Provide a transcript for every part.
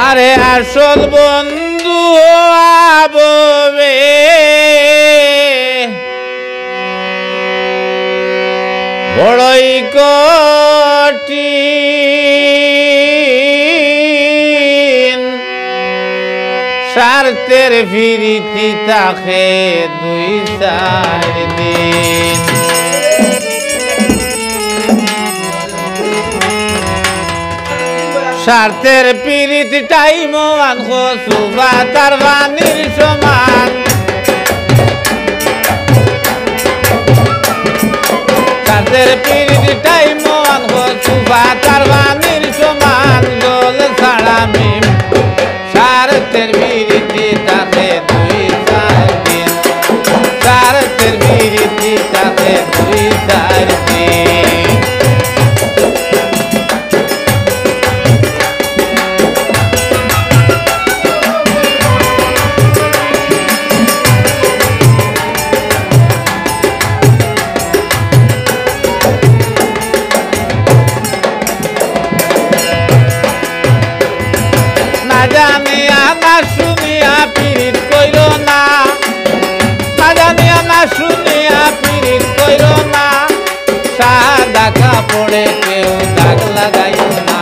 আরে আসল বন্ধু আববে বড়ই কঠিন স্বার্থের ফিরিতি থাকে 2-4 দিন স্বার্থের পিরিত টাইম আনখো সুফা তার বাণীর সমান স্বার্থের পিরিত টাইম আনখো সুফা তার বাণীর সমান জল ছাড়া মিম স্বার্থের পিরিতি তাকে 2-4 দিন স্বার্থের পিরিতি তাকে 2-4 দিন জানিয়া না শুনিয়া পীড়িত কইর না জানিয়া না শুনিয়া পীড়িত কইর না সাদা কাপড়ে কেউ দাগ লাগাইও না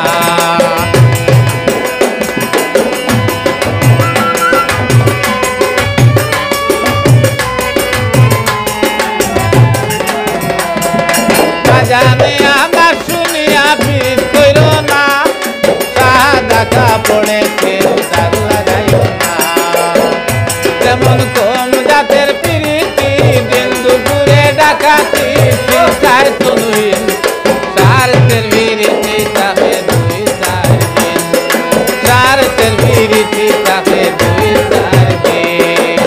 জানিয়া না শুনিয়া পীড়িত কইর না সাদা কাপড়ে কেউ দাগ লাগাইও না যেমন কম জাতের পিরিতি দিন দুপুরে ডাকাতি চিন্তায় তুলুইন স্বার্থের বিরীতি তাকে 2-4 দিন স্বার্থের বিরীতি তাকে 2-4 দিন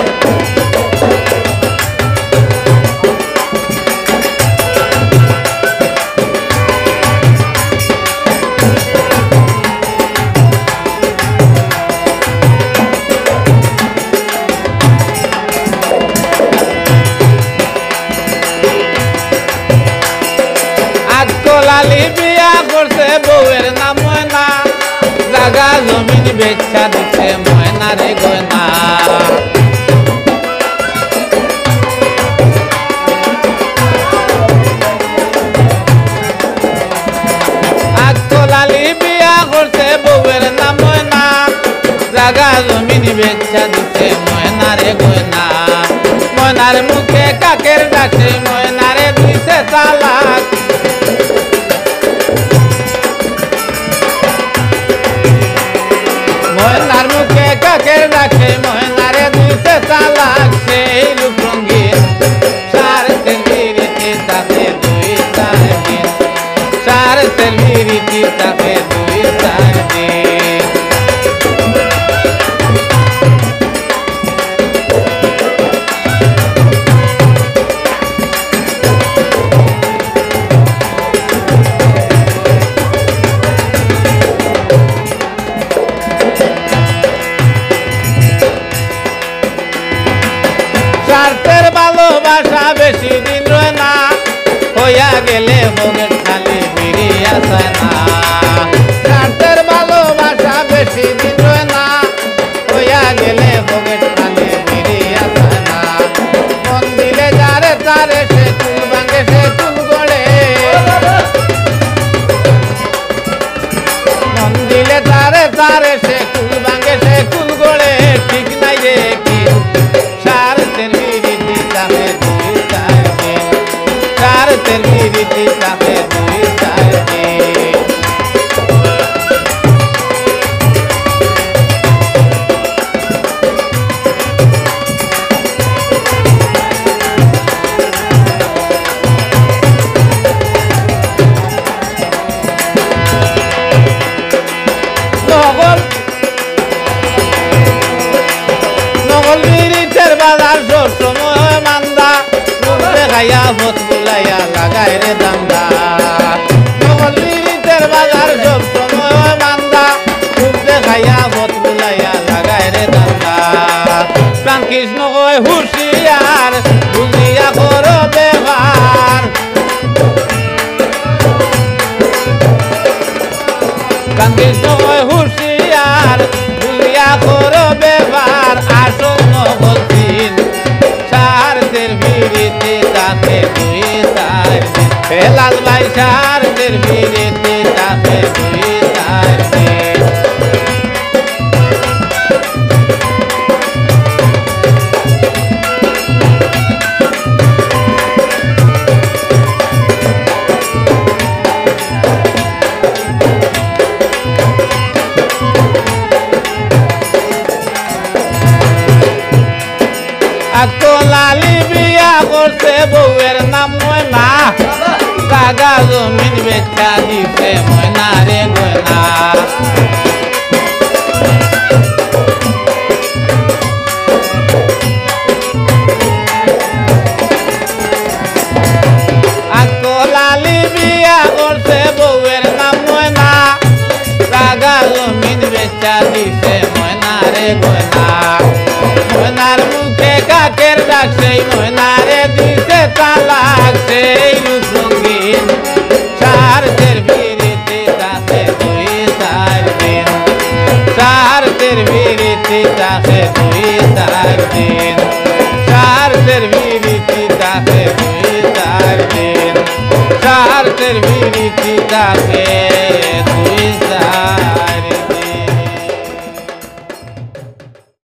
লালি বিয়া করছে বউয়ের নাম ময়না জাগা জমিন বেচা দিচ্ছে ময়না রে গয়না লালি বিয়া করছে বউয়ের নাম ময়না জাগা জমিন বেচা দিচ্ছে ময়না রে গয়না ময়নার মুখে কাকের ডাকে ময়নারে দিছে তালাক ময়নার মুখে কাকের ডাকে ময়নারে দিছে তালাক সেই রূপ রঙ্গিন স্বার্থের বিরীতি তাকে 2-4 দিন স্বার্থের বিরীতি তাকে 2-4 দিন স্বার্থের ভালোবাসা বেশি দিন রয় না হইয়া গেলে ভোগের খালি ফিরিয়া যায় না স্বার্থের ভালোবাসা বেশি দিন রয় না হইয়া গেলে ভোগের খালি ফিরিয়া যায় না মন দিলে যারে তারে সে চুল ভাঙে সে চুল গড়ে মন দিলে তারে তারে সে চুল ভাঙে সে চুল গড়ে ঠিক নাই রে কি স্বার্থের বিরীতি তাকে 2-4 দিন স্বার্থের বিরীতি তাকে 2-4 দিন নগল বিরিতের বাজার সব সময় মান্দা দেখাইয়া ভোট বুলাইয়া লাগাই রে দান্দা নগল বিরিতের বাজার সব সময় মান্দা দেখাইয়া ভোট বুলাইয়া লাগাই রে দান্দা প্রাণ কৃষ্ণ কয় হুঁশিয়ার বুঝিয়া করো ব্যবহার প্রাণ কৃষ্ণ কয় হুঁশিয়ার লাল ভাই সারদের বিরিতে তাকে 2-4 দিন। লালি বিয়া করছে বউয়ের নাম ময়না জাগা জমিন বেচা দিছে ময়না রে গয়না লালি বিয়া করছে বউয়ের নাম ময়না জাগা জমিন বেচা দিছে ময়না রে গয়না ময়নার মুখে কাকের ডাক সেই ময়নারে দিছে তালাক সেই রূপরঙ্গিন সারদের বিরিতে তাকে 2-4 দিন সারদের বিরিতে তাকে 2-4 দিন